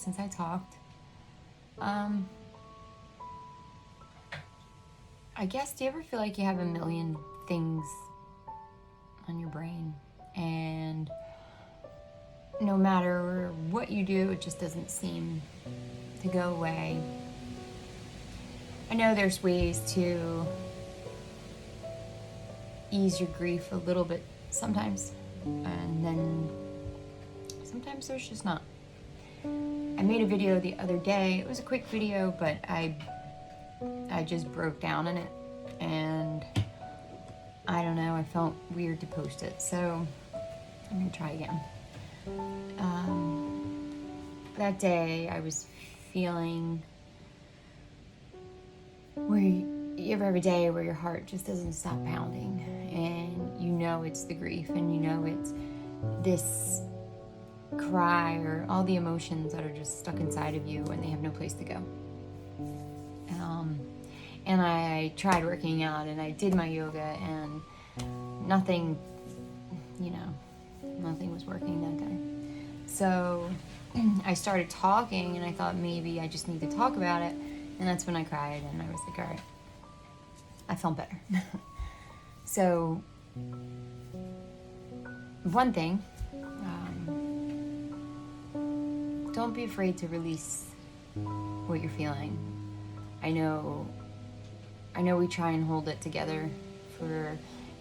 since I talked. I guess, do you ever feel like you have a million things on your brain, and no matter what you do, it just doesn't seem to go away? I know there's ways to ease your grief a little bit sometimes, and then sometimes there's just not. I made a video the other day. It was a quick video, but I just broke down in it, and I don't know, I felt weird to post it, so I'm gonna try again. That day I was feeling where you ever have a day where your heart just doesn't stop pounding, and you know it's the grief, and you know it's this cry or all the emotions that are just stuck inside of you and they have no place to go. And I tried working out, and I did my yoga, and nothing was working that day. So I started talking, and I thought maybe I just need to talk about it, and that's when I cried, and I was like, all right, I felt better. So one thing, don't be afraid to release what you're feeling. I know we try and hold it together for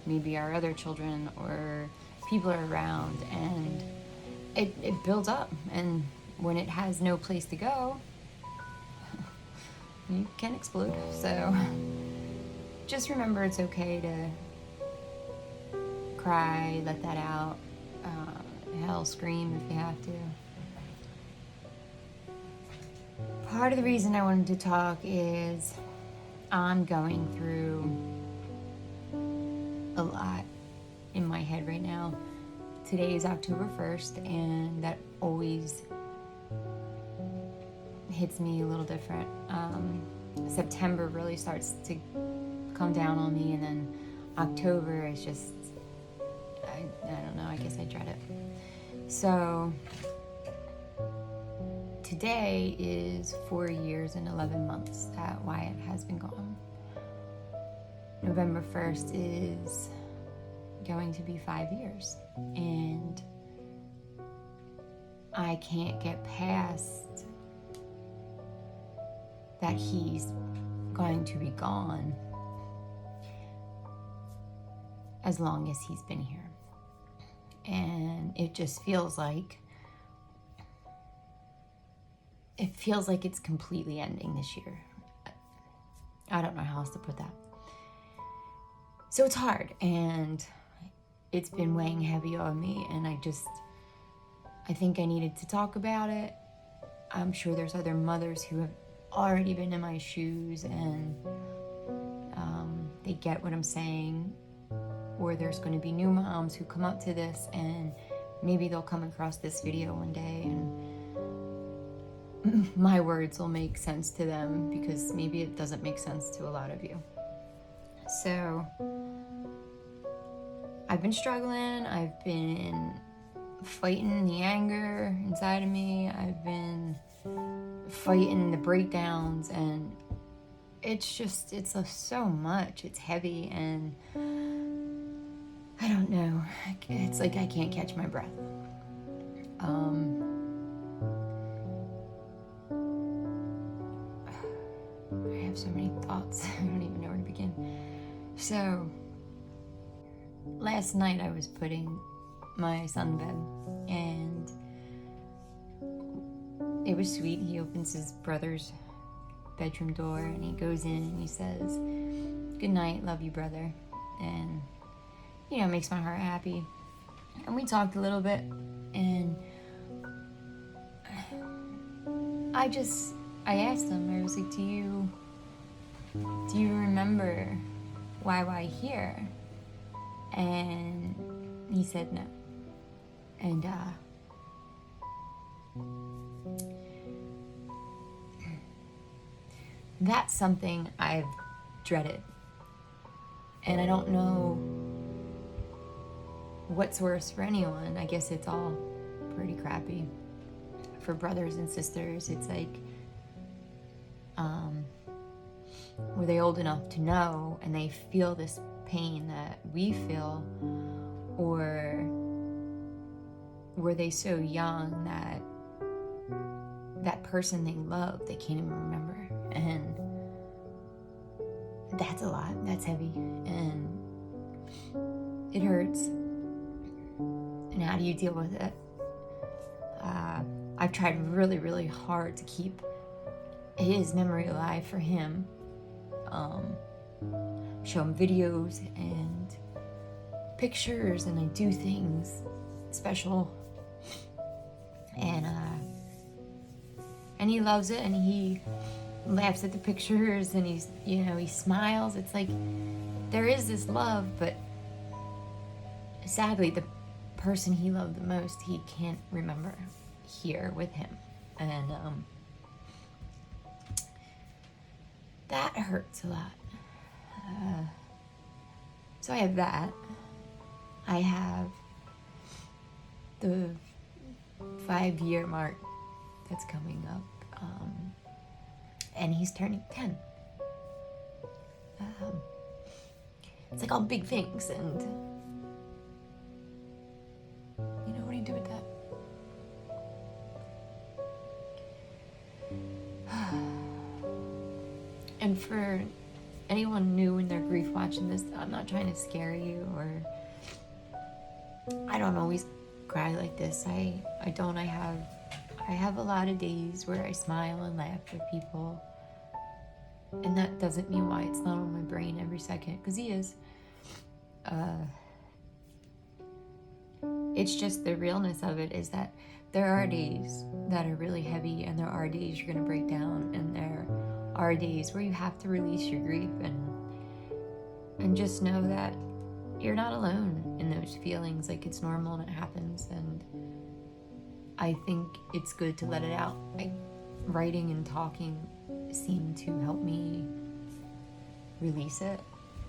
maybe our other children or people are around, and it builds up, and when it has no place to go, you can explode. So just remember, it's okay to cry, let that out, hell, scream if you have to. Part of the reason I wanted to talk is I'm going through a lot in my head right now. Today is October 1st, and that always hits me a little different. September really starts to come down on me, and then October is just, I don't know, I guess I dread it. So today is 4 years and 11 months that Wyatt has been gone. November 1st is going to be 5 years, and I can't get past that he's going to be gone as long as he's been here. And it just feels like it's completely ending this year. I don't know how else to put that. So it's hard, and it's been weighing heavy on me, and I think I needed to talk about it. I'm sure there's other mothers who have already been in my shoes, and they get what I'm saying, or there's going to be new moms who come up to this, and maybe they'll come across this video one day, and my words will make sense to them, because maybe it doesn't make sense to a lot of you. So I've been struggling. I've been fighting the anger inside of me. I've been fighting the breakdowns, and it's so much. It's heavy, and I don't know. It's like I can't catch my breath. I have so many thoughts. I don't even know where to begin. So last night I was putting my son to bed, and it was sweet. He opens his brother's bedroom door, and he goes in and he says, "Good night, love you, brother." And it makes my heart happy. And we talked a little bit, and I asked him, I was like, do you remember why here? And he said no. And that's something I've dreaded. And I don't know what's worse for anyone. I guess it's all pretty crappy. for brothers and sisters. It's like, were they old enough to know and they feel this pain that we feel, or were they so young that that person they love, they can't even remember? And that's a lot. That's heavy, and it hurts. And how do you deal with it? I've tried really, really hard to keep his memory alive for him. Show him videos and pictures, and I do things special, and he loves it, and he laughs at the pictures, and he's, you know, he smiles. It's like there is this love, but sadly the person he loved the most, he can't remember here with him, and that hurts a lot. So I have that. I have the 5-year mark that's coming up, and he's turning 10. It's like all big things, and you know, what do you do with that? And for anyone new in their grief watching this, I'm not trying to scare you, or I don't always cry like this. I don't. I have a lot of days where I smile and laugh with people, and that doesn't mean why it's not on my brain every second, because he is. It's just the realness of it is that there are days that are really heavy, and there are days you're gonna break down, and there are days where you have to release your grief, and just know that you're not alone in those feelings. Like, it's normal and it happens, and I think it's good to let it out. Like, writing and talking seem to help me release it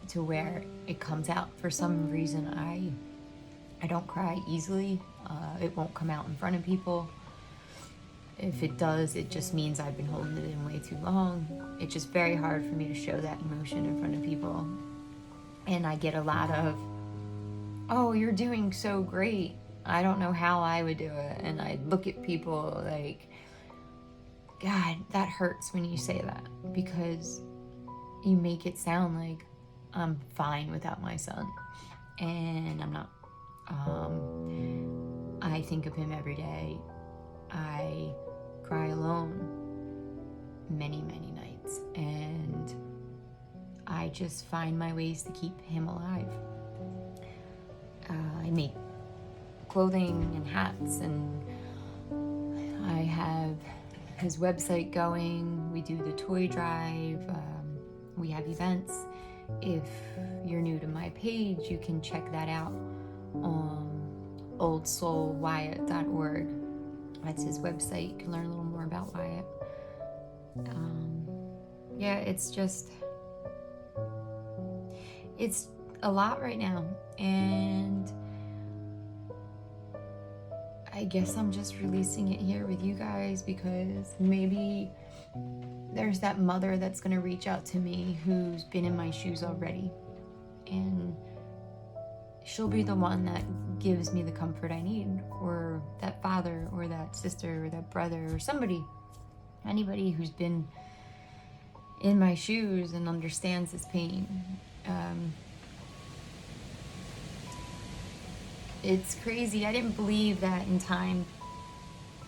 to where it comes out. For some reason, I don't cry easily. It won't come out in front of people. If it does, it just means I've been holding it in way too long. It's just very hard for me to show that emotion in front of people. And I get a lot of, oh, you're doing so great. I don't know how I would do it. And I look at people like, God, that hurts when you say that, because you make it sound like I'm fine without my son. And I'm not. I think of him every day. I cry alone many, many nights, and I just find my ways to keep him alive. I make clothing and hats, and I have his website going. We do the toy drive. We have events. If you're new to my page, you can check that out on 𝙂𝙧𝙞𝙏𝙖𝙡.org. That's his website. You can learn a little more about Wyatt. Yeah, it's a lot right now, and I guess I'm just releasing it here with you guys, because maybe there's that mother that's gonna reach out to me who's been in my shoes already, and she'll be the one that gives me the comfort I need, or that father, or that sister, or that brother, or anybody who's been in my shoes and understands this pain. It's crazy. I didn't believe that in time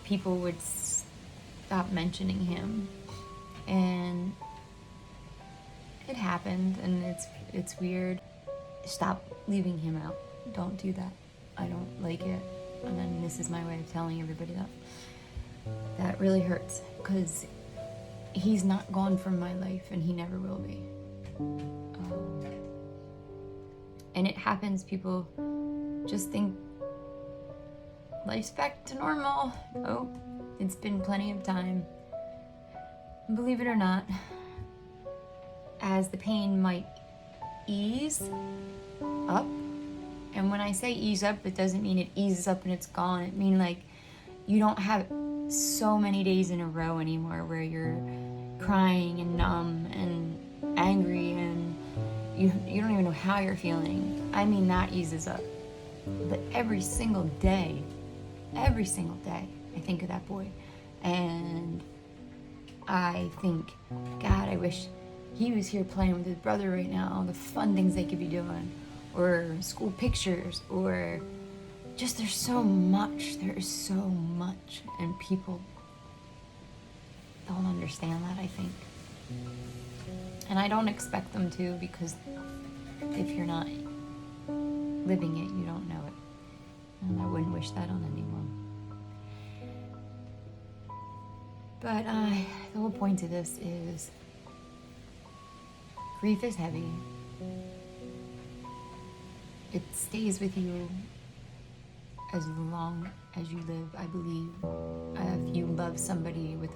people would stop mentioning him, and it happened, and it's weird. Stop leaving him out. Don't do that. I don't like it, and then this is my way of telling everybody that really hurts, because he's not gone from my life, and he never will be. And it happens. People just think life's back to normal. Oh, it's been plenty of time. Believe it or not, as the pain might ease up, and when I say ease up, it doesn't mean it eases up and it's gone. It means like you don't have so many days in a row anymore where you're crying and numb and angry and you don't even know how you're feeling. I mean, that eases up. But every single day, I think of that boy. And I think, God, I wish he was here playing with his brother right now. The fun things they could be doing. Or school pictures. Or just there's so much. There is so much. And people don't understand that, I think. And I don't expect them to, because if you're not living it, you don't know it. And I wouldn't wish that on anyone. But the whole point of this is grief is heavy. It stays with you as long as you live, I believe. If you love somebody with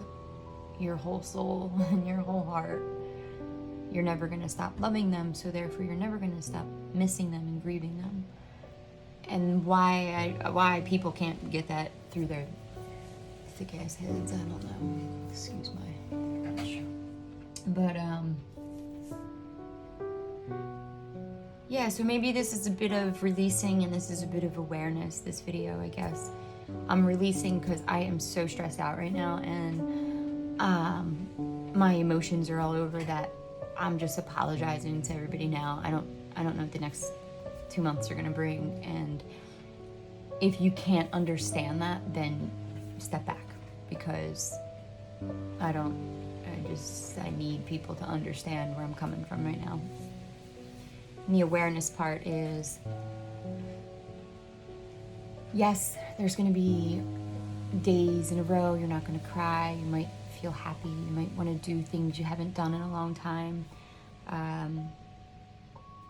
your whole soul and your whole heart, you're never going to stop loving them, so therefore you're never going to stop missing them and grieving them. And why people can't get that through their thick ass heads, I don't know. Excuse my gosh. But yeah, so maybe this is a bit of releasing and this is a bit of awareness, this video, I guess. I'm releasing because I am so stressed out right now, and my emotions are all over that. I'm just apologizing to everybody now. I don't know what the next 2 months are gonna bring, and if you can't understand that, then step back, because I need people to understand where I'm coming from right now. And the awareness part is, yes, there's gonna be days in a row you're not gonna cry, you might feel happy, you might want to do things you haven't done in a long time.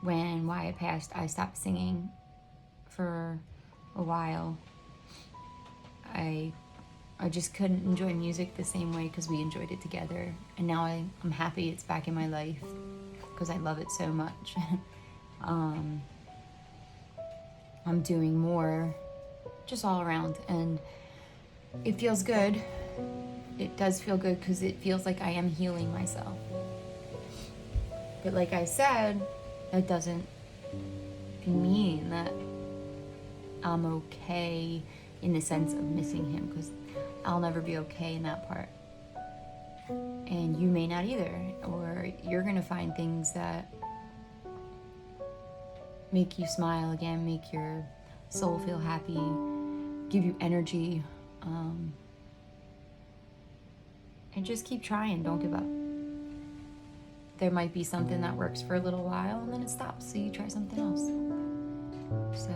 When Wyatt passed, I stopped singing for a while. I just couldn't enjoy music the same way because we enjoyed it together, and now I'm happy it's back in my life because I love it so much. I'm doing more just all around, and it feels good. It does feel good because it feels like I am healing myself. But like I said, that doesn't mean that I'm okay in the sense of missing him, because I'll never be okay in that part. And you may not either, or you're gonna find things that make you smile again, make your soul feel happy, give you energy, and just keep trying, don't give up. There might be something that works for a little while and then it stops, so you try something else. So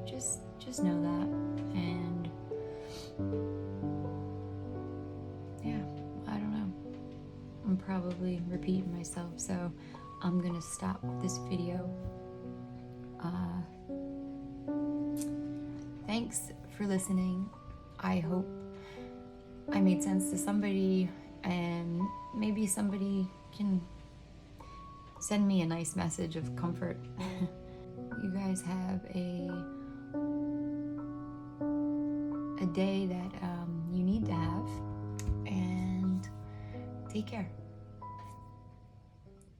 just know that. And yeah, I don't know, I'm probably repeating myself, so I'm gonna stop this video. Thanks for listening. I hope I made sense to somebody, and maybe somebody can send me a nice message of comfort. You guys have a day that you need to have, and take care.